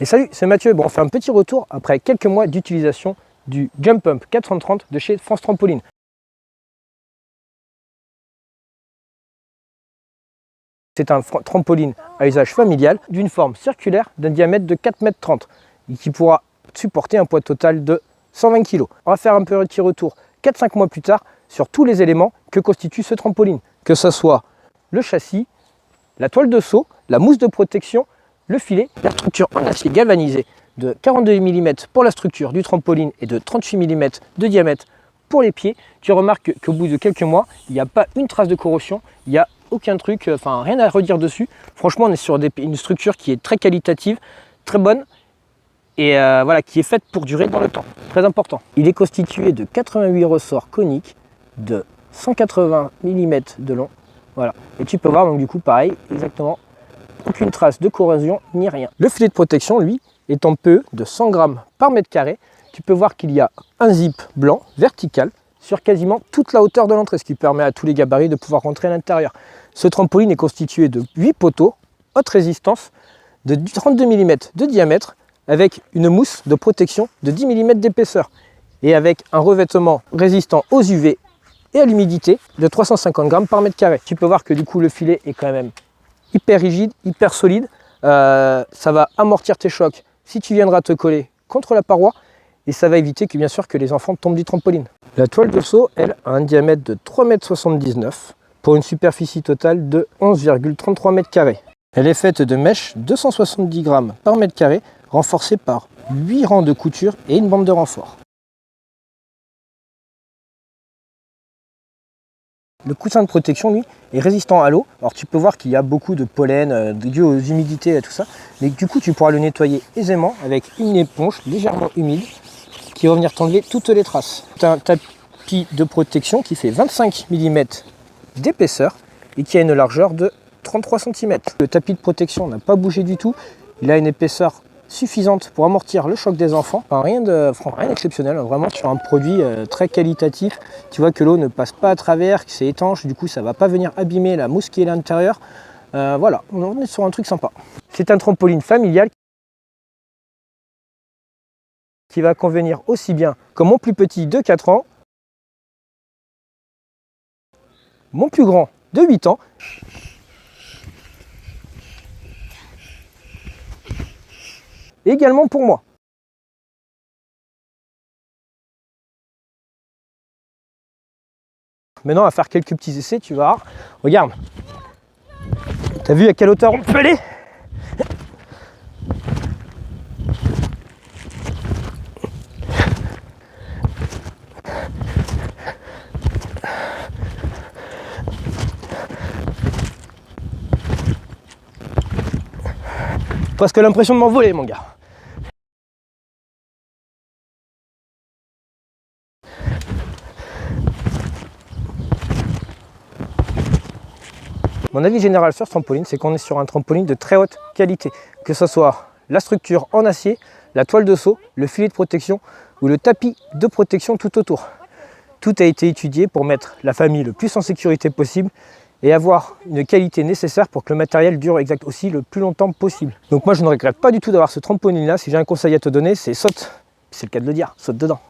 Et salut, c'est Mathieu. Bon, on fait un petit retour après quelques mois d'utilisation du Jump Pump 430 de chez France Trampoline. C'est un trampoline à usage familial d'une forme circulaire d'un diamètre de 4,30 m et qui pourra supporter un poids total de 120 kg. On va faire un petit retour 4-5 mois plus tard sur tous les éléments que constitue ce trampoline, que ce soit le châssis, la toile de saut, la mousse de protection, le filet, la structure en acier galvanisé de 42 mm pour la structure du trampoline et de 38 mm de diamètre pour les pieds. Tu remarques qu'au bout de quelques mois, il n'y a pas une trace de corrosion, il n'y a aucun truc, enfin rien à redire dessus. Franchement, on est sur une structure qui est très qualitative, très bonne et voilà, qui est faite pour durer dans le temps. Très important. Il est constitué de 88 ressorts coniques de 180 mm de long. Voilà. Et tu peux voir donc du coup pareil, exactement, aucune trace de corrosion ni rien. Le filet de protection, lui, est en PE de 100 grammes par mètre carré. Tu peux voir qu'il y a un zip blanc vertical sur quasiment toute la hauteur de l'entrée, ce qui permet à tous les gabarits de pouvoir rentrer à l'intérieur. Ce trampoline est constitué de 8 poteaux, haute résistance, de 32 mm de diamètre, avec une mousse de protection de 10 mm d'épaisseur et avec un revêtement résistant aux UV et à l'humidité de 350 grammes par mètre carré. Tu peux voir que du coup le filet est quand même hyper rigide, hyper solide. Ça va amortir tes chocs si tu viendras te coller contre la paroi et ça va éviter que bien sûr que les enfants tombent du trampoline. La toile de saut, elle, a un diamètre de 3,79 m pour une superficie totale de 11,33 m². Elle est faite de mèches 270 grammes par mètre carré, renforcée par 8 rangs de couture et une bande de renfort. Le coussin de protection, lui, est résistant à l'eau. Alors tu peux voir qu'il y a beaucoup de pollen dû aux humidités et tout ça. Mais du coup, tu pourras le nettoyer aisément avec une éponge légèrement humide qui va venir t'enlever toutes les traces. C'est un tapis de protection qui fait 25 mm d'épaisseur et qui a une largeur de 33 cm. Le tapis de protection n'a pas bougé du tout. Il a une épaisseur suffisante pour amortir le choc des enfants. Enfin, rien d'exceptionnel, vraiment sur un produit très qualitatif. Tu vois que l'eau ne passe pas à travers, que c'est étanche, du coup ça ne va pas venir abîmer la mousse qui est à l'intérieur. Voilà, on est sur un truc sympa. C'est un trampoline familial qui va convenir aussi bien comme mon plus petit de 4 ans, mon plus grand de 8 ans, et également pour moi. Maintenant, on va faire quelques petits essais, tu vas voir. Regarde. T'as vu à quelle hauteur on peut aller ? Presque l'impression de m'envoler, mon gars. Mon avis général sur ce trampoline, c'est qu'on est sur un trampoline de très haute qualité. Que ce soit la structure en acier, la toile de saut, le filet de protection ou le tapis de protection tout autour. Tout a été étudié pour mettre la famille le plus en sécurité possible et avoir une qualité nécessaire pour que le matériel dure aussi le plus longtemps possible. Donc moi je ne regrette pas du tout d'avoir ce trampoline là. Si j'ai un conseil à te donner, c'est saute. C'est le cas de le dire, saute dedans.